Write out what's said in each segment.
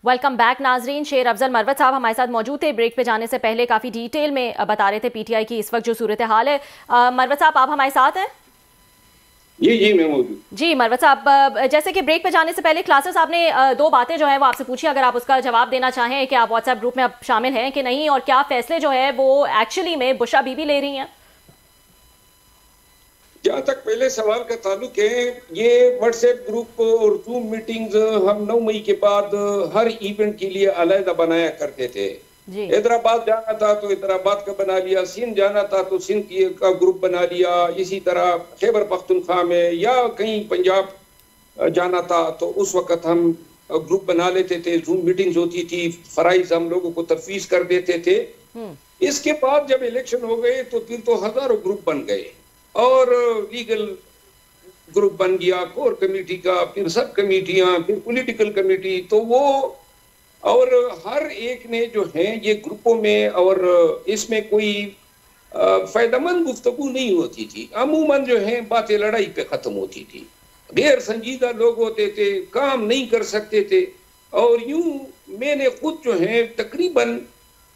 Welcome back नाजरीन। शेर अफजल मरवत साहब हमारे साथ मौजूद थे। ब्रेक पे जाने से पहले काफ़ी डिटेल में बता रहे थे पीटीआई की इस वक्त जो सूरत हाल है। मरवत साहब आप हमारे साथ हैं? जी मैं मौजूद। जी मरवत साहब, जैसे कि ब्रेक पे जाने से पहले क्लासेस आपने दो बातें जो है वो आपसे पूछी, अगर आप उसका जवाब देना चाहें कि आप व्हाट्सएप ग्रुप में अब शामिल हैं कि नहीं, और क्या फैसले जो है वो एक्चुअली में बुशरा बीबी ले रही हैं? जहाँ तक पहले सवाल का ताल्लुक है, ये व्हाट्सएप ग्रुप और जूम मीटिंग्स हम 9 मई के बाद हर इवेंट के लिए अलग बनाया करते थे। हैदराबाद जाना था तो हैदराबाद का बना लिया, सिंध जाना था तो सिंध का ग्रुप बना लिया, इसी तरह खैबर पख्तूनख्वा में या कहीं पंजाब जाना था तो उस वक्त हम ग्रुप बना लेते थे, जूम मीटिंग्स होती थी, फराइज हम लोगों को तफवीज कर देते थे। इसके बाद जब इलेक्शन हो गए तो फिर तो हजारों ग्रुप बन गए और लीगल ग्रुप बन गया, कोर कमेटी का, फिर सब कमेटियां, फिर पॉलिटिकल कमेटी, तो वो और हर एक ने जो है ये ग्रुपों में, और इसमें कोई फायदेमंद गुफ्तगू नहीं होती थी। अमूमन जो है बातें लड़ाई पे खत्म होती थी, गैर संजीदा लोग होते थे, काम नहीं कर सकते थे, और यूं मैंने खुद जो है तकरीबन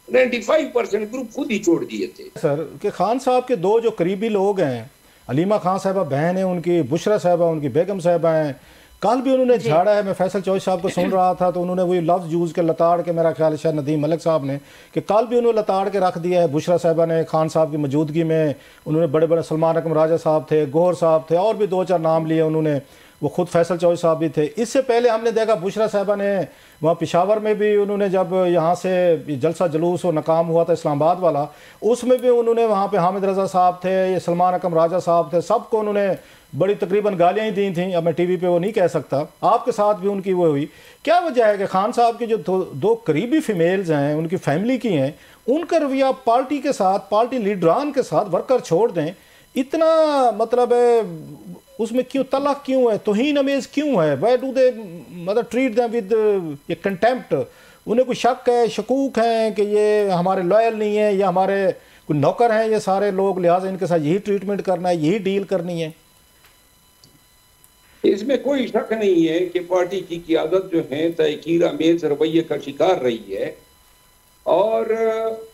95% ग्रुप खुद ही छोड़ दिए थे। सर कि खान साहब के दो जो करीबी लोग हैं, अलीमा खान साहबा बहन है उनकी, बुशरा साहबा उनकी बेगम साहबा हैं, कल भी उन्होंने झाड़ा है। मैं फैसल चौधरी साहब को सुन रहा था तो उन्होंने वही लफ्ज़ यूज़ के लताड़ के, मेरा ख्याल शायद नदीम मलिक साहब ने, कि कल भी उन्होंने लताड़ के रख दिया है। बुशरा साहबा ने खान साहब की मौजूदगी में उन्होंने बड़े बड़े सलमान अकरम राजा साहब थे, गोहर साहब थे, और भी 2-4 नाम लिए उन्होंने, वो खुद फैसल चौधरी साहब भी थे। इससे पहले हमने देखा बुशरा साहबा ने वहाँ पेशावर में भी उन्होंने, जब यहाँ से जलसा जुलूस और नाकाम हुआ था इस्लामाबाद वाला, उसमें भी उन्होंने वहाँ पे हामिद रज़ा साहब थे, ये सलमान अकरम राजा साहब थे, सबको उन्होंने बड़ी तकरीबन गालियाँ ही दी थी। अब मैं टीवी पे वो नहीं कह सकता, आपके साथ भी उनकी वो हुई। क्या वजह है कि खान साहब के जो दो करीबी फीमेल्स हैं, उनकी फैमिली की हैं, उनका रवैया पार्टी के साथ, पार्टी लीडरान के साथ वर्कर छोड़ दें, इतना मतलब है उसमें क्यों तलख क्यों है, तौहीन अमेज क्यों है? वाई डू दे मतलब ट्रीट देम विद ये कंटेम्प्ट? उन्हें कोई शक है, शकूक हैं कि ये हमारे लॉयल नहीं है या हमारे कोई नौकर हैं ये सारे लोग, लिहाजा इनके साथ यही ट्रीटमेंट करना है, यही डील करनी है? इसमें कोई शक नहीं है कि पार्टी की क़ियादत जो है तहकीर अमेज रवैये का शिकार रही है, और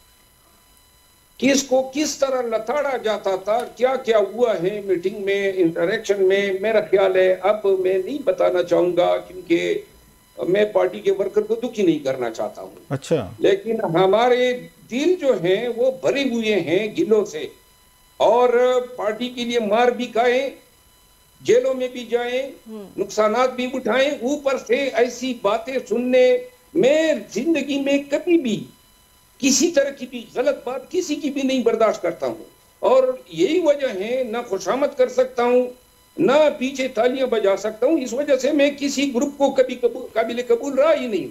किसको किस तरह लताड़ा जाता था, क्या क्या हुआ है मीटिंग में, इंटरेक्शन में, मेरा ख्याल है अब मैं नहीं बताना चाहूंगा, क्योंकि मैं पार्टी के वर्कर को दुखी नहीं करना चाहता हूँ। अच्छा। लेकिन हमारे दिल जो हैं वो भरे हुए हैं गिलों से, और पार्टी के लिए मार भी खाएं, जेलों में भी जाएं, नुकसानात भी उठाएं, ऊपर से ऐसी बातें सुनने में जिंदगी में कभी भी किसी तरह की भी गलत बात किसी की भी नहीं बर्दाश्त करता हूँ, और यही वजह है ना खुशामद कर सकता हूँ ना पीछे तालियां बजा सकता हूँ। इस वजह से मैं किसी ग्रुप को कभी काबिल कबूल रहा ही नहीं,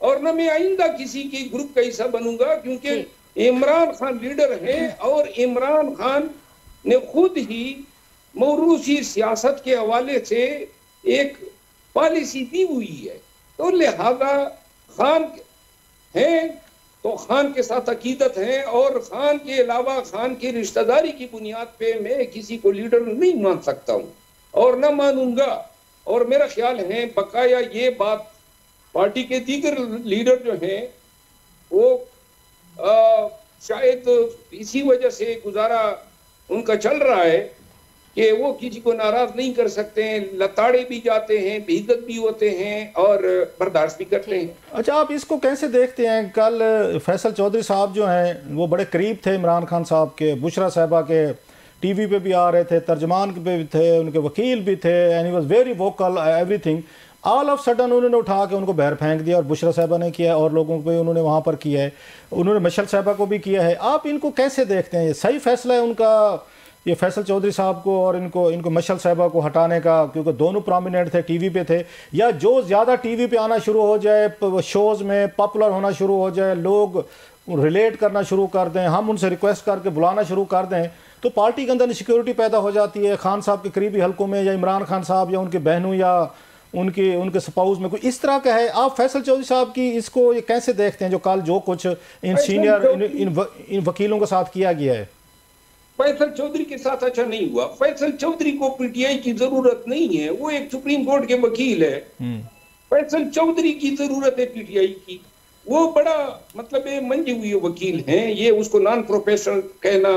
और ना मैं आइंदा किसी के ग्रुप का हिस्सा बनूंगा, क्योंकि इमरान खान लीडर है और इमरान खान ने खुद ही मौरूसी सियासत के हवाले से एक पॉलिसी दी हुई है, तो लिहाजा खान है तो खान के साथ अकीदत है, और खान के अलावा खान की रिश्तेदारी की बुनियाद पे मैं किसी को लीडर नहीं मान सकता हूँ और न मानूंगा। और मेरा ख्याल है बकाया ये बात पार्टी के दीगर लीडर जो हैं वो शायद इसी वजह से गुजारा उनका चल रहा है कि वो किसी को नाराज नहीं कर सकते हैं, लताड़े भी जाते हैं, बेइज्जत भी होते हैं और बर्दाश्त भी करते हैं। अच्छा, आप इसको कैसे देखते हैं? कल फैसल चौधरी साहब जो हैं वो बड़े करीब थे इमरान खान साहब के, बुशरा साहबा के टीवी पे भी आ रहे थे, तर्जमान पे भी थे, उनके वकील भी थे, and he was very vocal everything. All of sudden उन्होंने उठा के उनको बाहर फेंक दिया, और बुशरा साहबा ने किया और लोगों पे उन्होंने वहाँ पर किया है, उन्होंने मशल साहबा को भी किया है। आप इनको कैसे देखते हैं? ये सही फैसला है उनका, ये फैसल चौधरी साहब को और इनको मशल साहबा को हटाने का, क्योंकि दोनों प्रोमिनेंट थे, टीवी पे थे, या जो ज़्यादा टीवी पे आना शुरू हो जाए, शोज़ में पॉपुलर होना शुरू हो जाए, लोग रिलेट करना शुरू कर दें, हम उनसे रिक्वेस्ट करके बुलाना शुरू कर दें, तो पार्टी के अंदर सिक्योरिटी पैदा हो जाती है। खान साहब के करीबी हलकों में या इमरान खान साहब या उनके बहनों या उनके स्पाउस में कोई इस तरह का है। आप फैसल चौधरी साहब की इसको ये कैसे देखते हैं, जो कल जो कुछ इन सीनियर इन वकीलों के साथ किया गया है? फैसल चौधरी के साथ अच्छा नहीं हुआ। फैसल चौधरी को पीटीआई की जरूरत नहीं है, वो एक सुप्रीम कोर्ट के वकील है, फैसल चौधरी की जरूरत है पीटीआई की। वो बड़ा मतलब मंजे हुए वकील हैं, ये उसको नॉन प्रोफेशनल कहना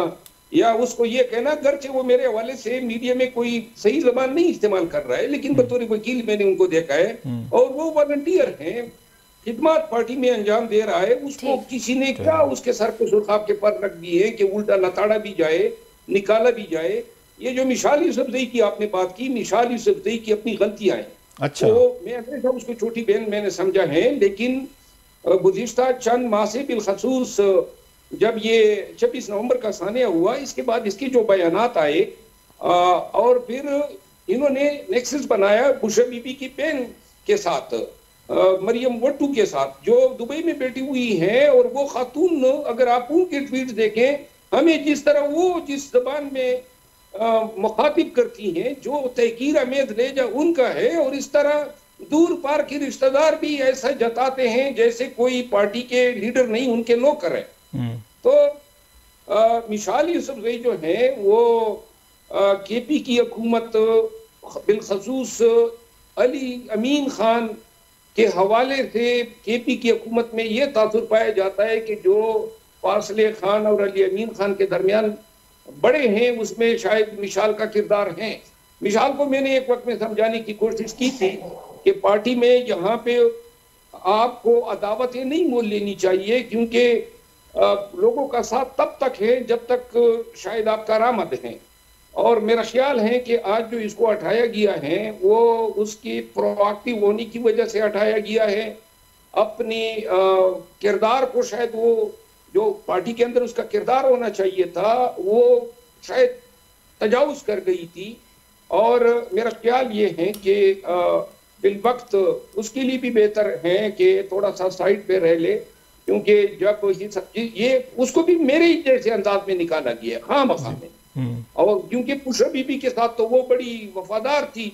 या उसको ये कहना, गर्चे वो मेरे हवाले से मीडिया में कोई सही जबान नहीं इस्तेमाल कर रहा है, लेकिन बतौर वकील मैंने उनको देखा है और वो वॉलंटियर हैं, खिदमत पार्टी में अंजाम दे रहा है। उसको किसी ने क्या उसके सर पे सुरखाब के पर रख दिए कि उल्टा लताड़ा भी जाए, निकाला भी जाए। ये जो मिसाल यूसुफजई की आपने बात की, मिसाल यूसुफजई की अपनी गलतियां हैं। अच्छा, तो मैं हमेशा उसको छोटी बहन मैंने समझा है, लेकिन गुज़िश्ता चंद माह से बिलखसूस जब ये 26 नवंबर का सानिया हुआ, इसके बाद इसके जो बयानात आए और फिर इन्होंने नेक्सस बनाया बुशरा बीबी की बहन के साथ, मरियम वट्टू के साथ, जो दुबई में बैठी हुई हैं। और वो खातून, अगर आप उनके ट्वीट देखें, हमें जिस तरह वो जिस जबान में मुखातिब करती हैं, जो तहकीर अमेद लेजा उनका है, और इस तरह दूर पार के रिश्तेदार भी ऐसा जताते हैं जैसे कोई पार्टी के लीडर नहीं उनके नौकर है। तो मिसाल यूसुफजई जो है वो केपी की हुकूमत बिलखसूस अली अमीन खान के हवाले से केपी की हुकूमत में ये तासुर पाया जाता है कि जो फासले खान और अली अमीन खान के दरमियान बड़े हैं, उसमें शायद मिसाल का किरदार है। मिसाल को मैंने एक वक्त में समझाने की कोशिश की थी कि पार्टी में यहाँ पे आपको अदावतें नहीं मोल लेनी चाहिए, क्योंकि लोगों का साथ तब तक है जब तक शायद आप करामत हैं। और मेरा ख्याल है कि आज जो इसको हटाया गया है वो उसकी प्रोएक्टिव होने की वजह से हटाया गया है। अपनी किरदार को शायद वो जो पार्टी के अंदर उसका किरदार होना चाहिए था वो शायद तजावुज कर गई थी। और मेरा ख्याल ये है कि बिल वक्त उसके लिए भी बेहतर है कि थोड़ा सा साइड पे रह ले, क्योंकि जब ये उसको भी मेरे ही जैसे अंदाज में निकाला गया हाँ मकाम में। और क्योंकि बुशरा बीबी के साथ तो वो बड़ी वफादार थी,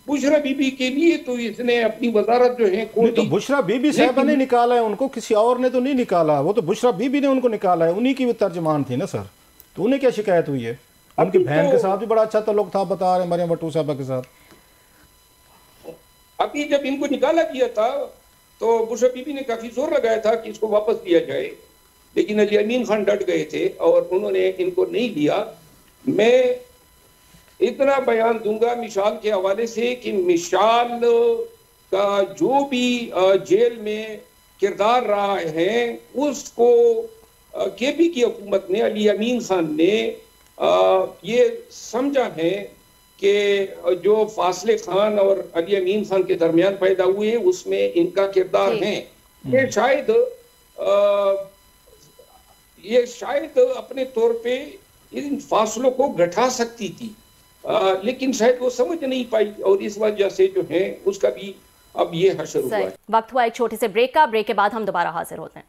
बुशरा बीबी के लिए तो इसने अपनी वजारत जो है नहीं, तो बुशरा बीबी साहबा ने निकाला है उनको, किसी और ने तो नहीं निकाला, वो तो बुशरा बीबी ने उनको निकाला है, उन्हीं की भी तर्जमान थी ना सर। तो उन्हें क्या शिकायत हुई है? उनकी बहन के साथ भी बड़ा अच्छा ताल्लुक था, बता रहे मरियम वट्टू साहबा के साथ। अभी जब इनको निकाला गया था तो बुशरा बीबी ने काफी जोर लगाया था कि इसको वापस लिया जाए, लेकिन अली अमीन खान डट गए थे और उन्होंने इनको नहीं लिया। मैं इतना बयान दूंगा मिसाल के हवाले से कि मिसाल का जो भी जेल में किरदार रहा है उसको केपी की हुकूमत ने, अली अमीन खान ने ये समझा है कि जो फासले खान और अली अमीन खान के दरमियान पैदा हुए उसमें इनका किरदार है। ये शायद अपने तौर पे इन फासलों को घटा सकती थी, लेकिन शायद वो समझ नहीं पाई और इस वजह से जो है उसका भी अब ये हशर हुआ है। वक्त हुआ एक छोटे से ब्रेक का। ब्रेक के बाद हम दोबारा हाजिर होते हैं।